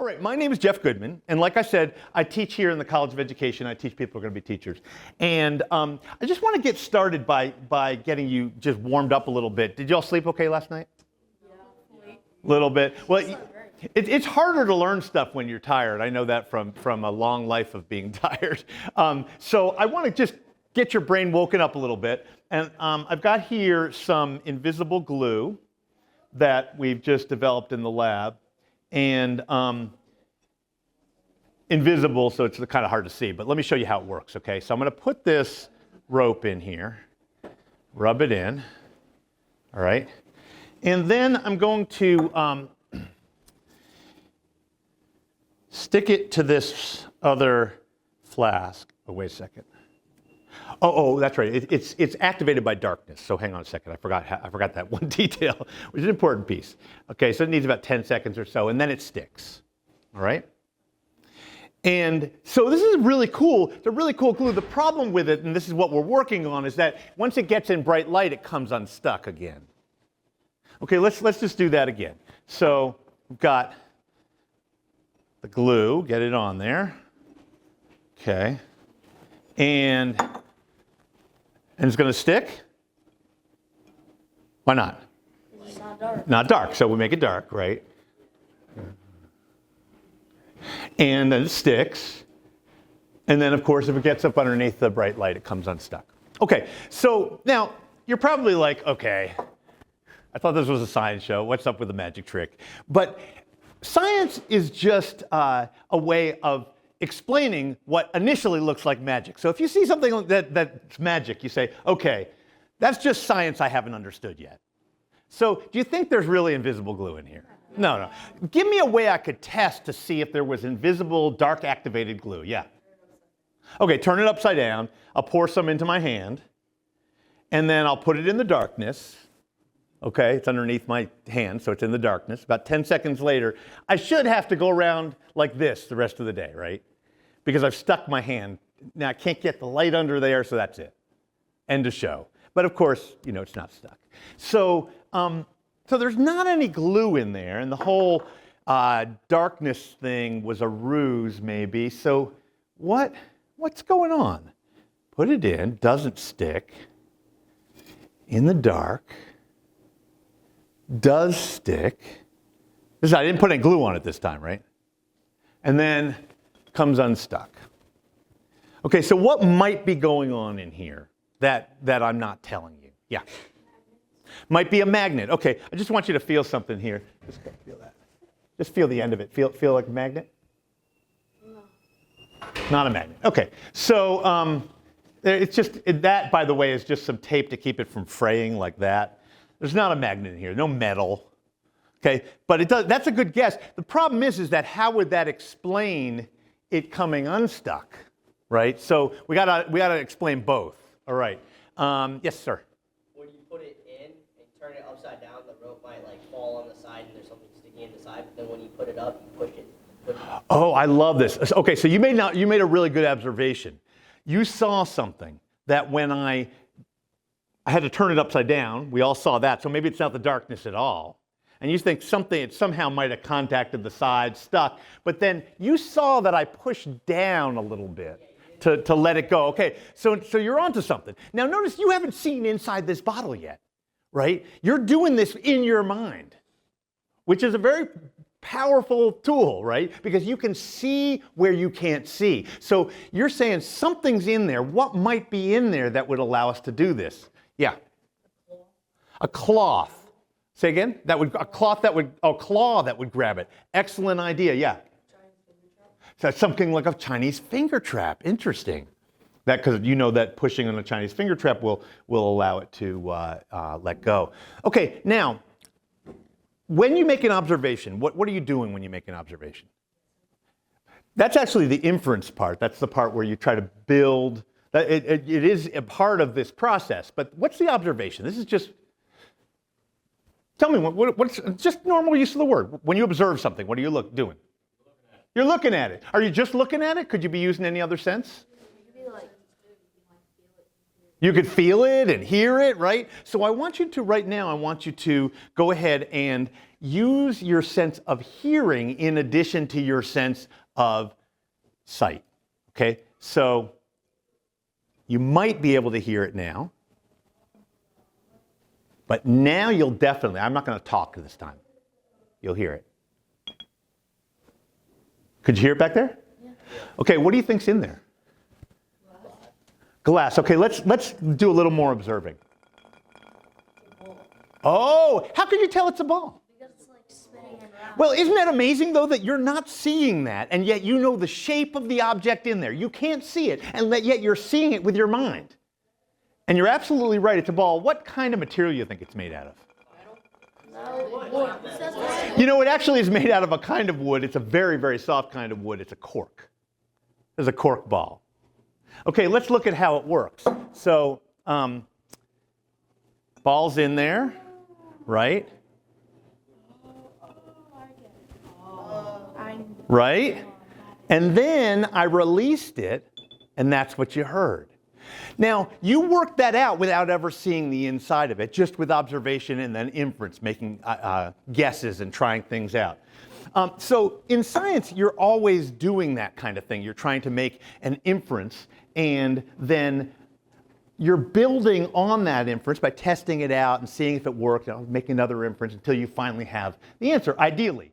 All right, my name is Jeff Goodman, and like I said, I teach here in the College of Education. I teach people who are going to be teachers. And I just want to get started by getting you just warmed up a little bit. Did y'all sleep okay last night? Yeah. A little bit. Well, it's harder to learn stuff when you're tired. I know that from a long life of being tired. So I want to just get your brain woken up a little bit. And I've got here some invisible glue that we've just developed in the lab. And invisible, so it's kind of hard to see, but let me show you how it works, okay? So I'm going to put this rope in here, rub it in, all right? And then I'm going to stick it to this other flask. Oh, wait a second. Oh, that's right. It's activated by darkness. So hang on a second. I forgot that one detail, which is an important piece. Okay, so it needs about 10 seconds or so, and then it sticks. All right? And so this is really cool. It's a really cool glue. The problem with it, and this is what we're working on, is that once it gets in bright light, it comes unstuck again. Okay, let's just do that again. So we've got the glue. Get it on there. Okay. And it's going to stick? Why not? It's not dark. Not dark, so we make it dark, right? And then it sticks. And then, of course, if it gets up underneath the bright light, it comes unstuck. Okay, so now you're probably like, okay, I thought this was a science show. What's up with the magic trick? But science is just a way of explaining what initially looks like magic. So if you see something that's magic, you say, okay, that's just science I haven't understood yet. So do you think there's really invisible glue in here? No. Give me a way I could test to see if there was invisible, dark activated glue. Yeah. Okay, turn it upside down. I'll pour some into my hand, and then I'll put it in the darkness. Okay, it's underneath my hand, so it's in the darkness. About 10 seconds later, I should have to go around like this the rest of the day, right? Because I've stuck my hand. Now, I can't get the light under there, so that's it. End of show. But of course, it's not stuck. So there's not any glue in there, and the whole darkness thing was a ruse, maybe. So what's going on? Put it in, doesn't stick. In the dark. Does stick. I didn't put any glue on it this time, right? And then comes unstuck. Okay, so what might be going on in here that I'm not telling you? Yeah. Might be a magnet. Okay, I just want you to feel something here. Just feel that. Just feel the end of it. Feel like a magnet? No. Not a magnet. Okay, so it's just, that, by the way, is just some tape to keep it from fraying like that. There's not a magnet in here, no metal. Okay, but that's a good guess. The problem is that how would that explain it coming unstuck, right? So we gotta explain both. All right. Yes, sir. When you put it in and turn it upside down, the rope might fall on the side and there's something sticking in the side. But then when you put it up, you push it. Oh, I love this. Okay, so you made a really good observation. You saw something that when I had to turn it upside down. We all saw that. So maybe it's not the darkness at all. And you think it somehow might have contacted the side, stuck. But then you saw that I pushed down a little bit to let it go. Okay, so you're onto something. Now notice you haven't seen inside this bottle yet, right? You're doing this in your mind, which is a very powerful tool, right? Because you can see where you can't see. So you're saying something's in there. What might be in there that would allow us to do this? Yeah. A cloth. Say again? A claw that would grab it. Excellent idea. Yeah. So something like a Chinese finger trap. Interesting. Because that pushing on a Chinese finger trap will allow it to let go. Okay. Now, when you make an observation, what are you doing when you make an observation? That's actually the inference part. That's the part where you try to build. It is a part of this process, but what's the observation? This is just, tell me, what's just normal use of the word. When you observe something, what are you doing? You're looking at it. Are you just looking at it? Could you be using any other sense? You could feel it and hear it, right? So I want you to, right now, I want you to go ahead and use your sense of hearing in addition to your sense of sight, okay? So you might be able to hear it now, but now you'll definitely, I'm not going to talk this time. You'll hear it. Could you hear it back there? Yeah. Okay, what do you think's in there? Glass. Okay, let's do a little more observing. Oh, how can you tell it's a ball? Because it's like spinning around. Well, isn't that amazing though that you're not seeing that and yet you know the shape of the object in there. You can't see it and yet you're seeing it with your mind. And you're absolutely right, it's a ball. What kind of material do you think it's made out of? It says wood. You know, it actually is made out of a kind of wood. It's a very, very soft kind of wood. It's a cork. It's a cork ball. Okay, let's look at how it works. So, ball's in there, right? Right? And then I released it, and that's what you heard. Now, you worked that out without ever seeing the inside of it, just with observation and then inference, making guesses and trying things out. So in science, you're always doing that kind of thing. You're trying to make an inference, and then you're building on that inference by testing it out and seeing if it works, making another inference until you finally have the answer, ideally.